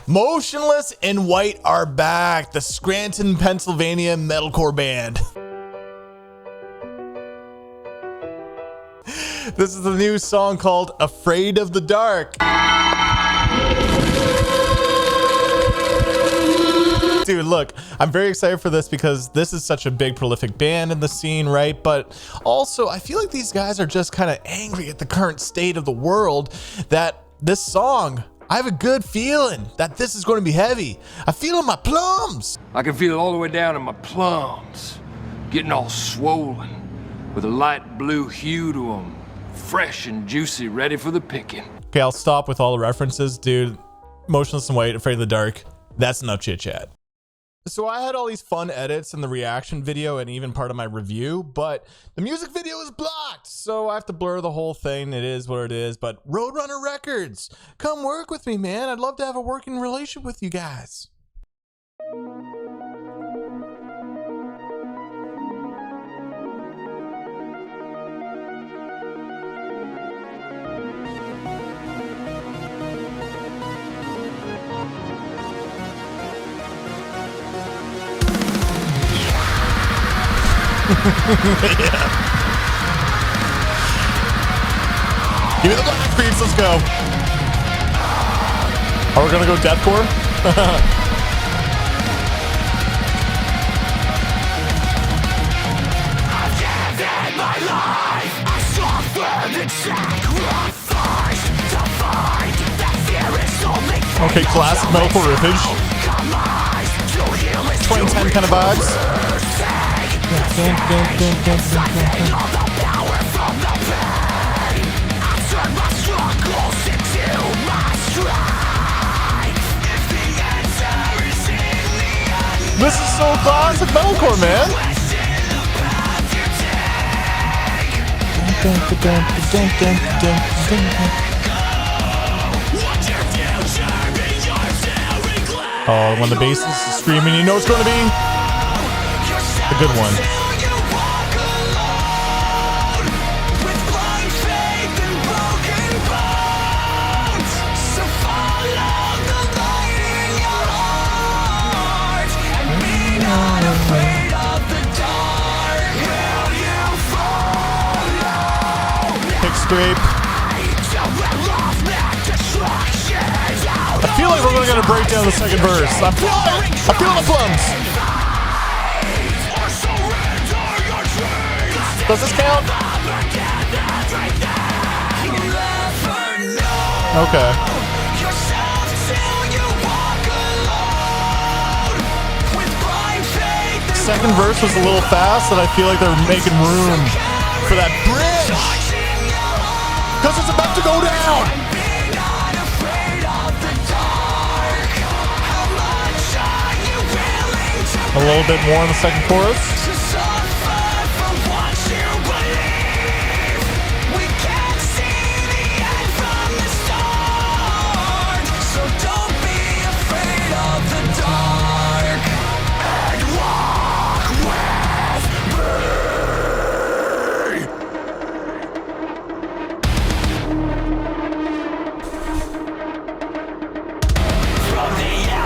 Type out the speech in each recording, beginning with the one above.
Motionless and White are back. The Scranton, Pennsylvania metalcore band. This is the new song called Afraid of the Dark. Dude, look, I'm very excited for this because this is such a big, prolific band in the scene, right? But also, I feel like these guys are just kind of angry at the current state of the world that this song, I have a good feeling that this is going to be heavy. I feel it in my plums. I can feel it all the way down in my plums, getting all swollen with a light blue hue to them, fresh and juicy, ready for the picking. Okay, I'll stop with all the references, dude. Motionless and White, Afraid of the Dark. That's no chit chat. So I had all these fun edits in the reaction video and even part of my review, but the music video is blocked, so I have to blur the whole thing. It is what it is, but Roadrunner Records, come work with me, man. I'd love to have a working relationship with you guys. Yeah. Give me the black beats, let's go. Are we gonna go deathcore? I've given my life, I suffered and sacrificed to find that fear is only. Okay, classic metalcore riffage. 2010 kind of vibes. This is so classic metalcore, man. Oh, when the bass is screaming, you know it's going to be a good one. Pick scrape. I feel like we're going to break down the second verse. I feel the plums. Does this count? Okay. Second verse was a little fast, and I feel like they're making room for that bridge. Because it's about to go down. A little bit more in the second chorus.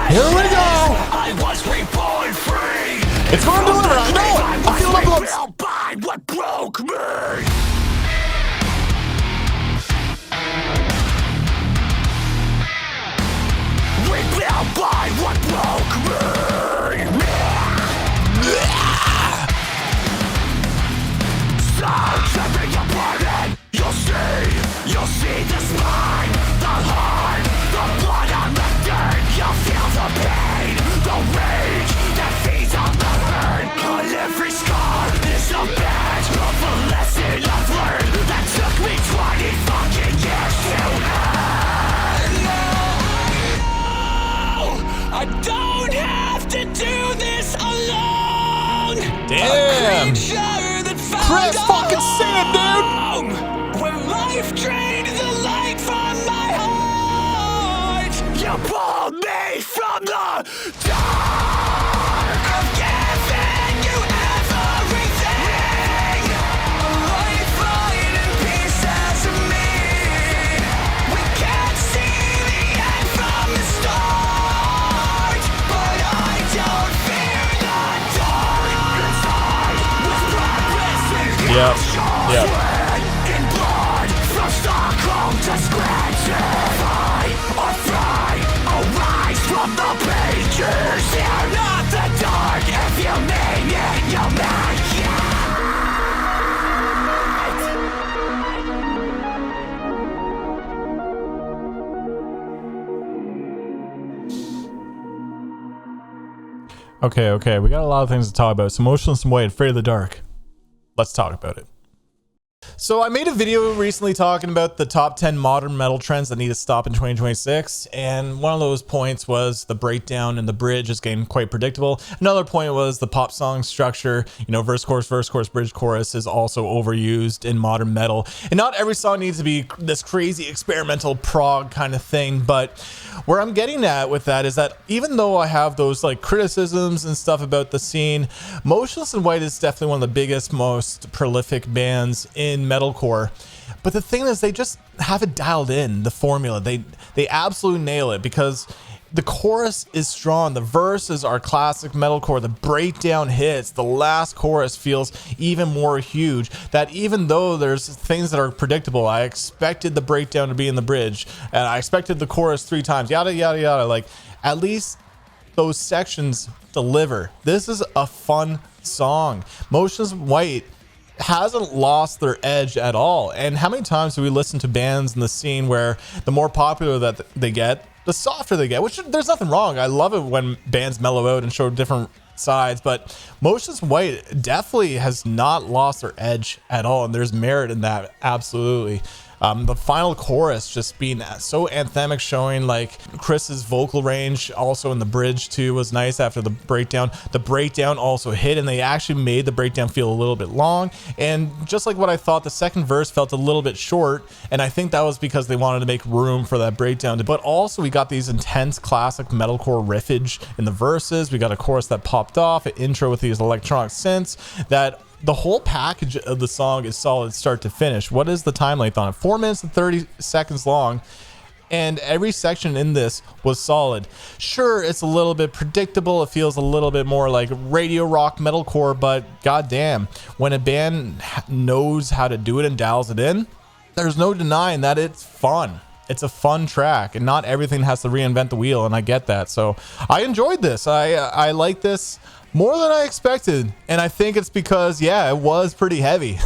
Here we go! I was reborn free. It's going to deliver, I know it! I feel the blood! By what broke me. Repelled by what broke me. So tear your burden. You'll see the spine, the heart, the blood on the dirt. You'll feel the pain, the rage that feeds on the hurt. On every scar is a badge of a lesson I've learned that took me 20 fucking years to learn. No, I don't have to do this alone. Damn! Chris, fucking sing it, dude! When life drained the light from my heart, you pulled me from the dark. I've given you everything. A lifeline and pieces of me. We can't see the end from the start. Yep. Yep. In blood, from Stockholm to Scranton, fight or fly, arise from the pages. Fear not the dark, if you name it, you'll make it. Okay, we got a lot of things to talk about. So Motionless in White, Afraid of the Dark. Let's talk about it. So I made a video recently talking about the top 10 modern metal trends that need to stop in 2026, and one of those points was the breakdown and the bridge is getting quite predictable. Another point was the pop song structure, verse, chorus, bridge, chorus is also overused in modern metal. And not every song needs to be this crazy experimental prog kind of thing, but where I'm getting at with that is that even though I have those like criticisms and stuff about the scene, Motionless in White is definitely one of the biggest, most prolific bands in metalcore. But the thing is, they just have it dialed in, the formula. They absolutely nail it, because the chorus is strong, the verses are classic metalcore, the breakdown hits, the last chorus feels even more huge, that even though there's things that are predictable, I expected the breakdown to be in the bridge, and I expected the chorus 3 times, yada yada yada, like at least those sections deliver. This is a fun song. Motionless in White hasn't lost their edge at all. And how many times do we listen to bands in the scene where the more popular that they get, the softer they get, which there's nothing wrong. I love it when bands mellow out and show different sides, but Motionless in White definitely has not lost their edge at all, and there's merit in that, absolutely. The final chorus just being so anthemic, showing like Chris's vocal range, also in the bridge too, was nice after the breakdown. The breakdown also hit, and they actually made the breakdown feel a little bit long. And just like what I thought, the second verse felt a little bit short, and I think that was because they wanted to make room for that breakdown. But also we got these intense classic metalcore riffage in the verses. We got a chorus that popped off, an intro with these electronic synths, that the whole package of the song is solid start to finish. What is the time length on it? 4 minutes and 30 seconds long, and every section in this was solid. Sure, it's a little bit predictable, it feels a little bit more like radio rock metalcore, but goddamn, when a band knows how to do it and dials it in, there's no denying that it's fun. It's a fun track, and not everything has to reinvent the wheel, and I get that. So I enjoyed this. I like this more than I expected, and I think it's because, yeah, it was pretty heavy.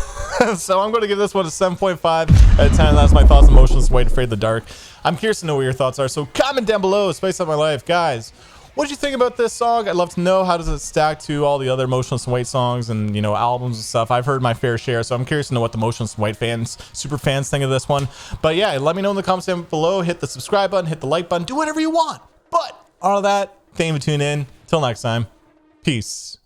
So I'm going to give this one a 7.5 out of 10. That's my thoughts on Motionless in White, Afraid of the Dark. I'm curious to know what your thoughts are, so comment down below. Spice up my life. Guys, what did you think about this song? I'd love to know. How does it stack to all the other Motionless in White songs and, albums and stuff? I've heard my fair share, so I'm curious to know what the Motionless in White fans, super fans, think of this one. But yeah, let me know in the comments down below. Hit the subscribe button, hit the like button, do whatever you want. But all of that, thank you for tuning in. Till next time, peace.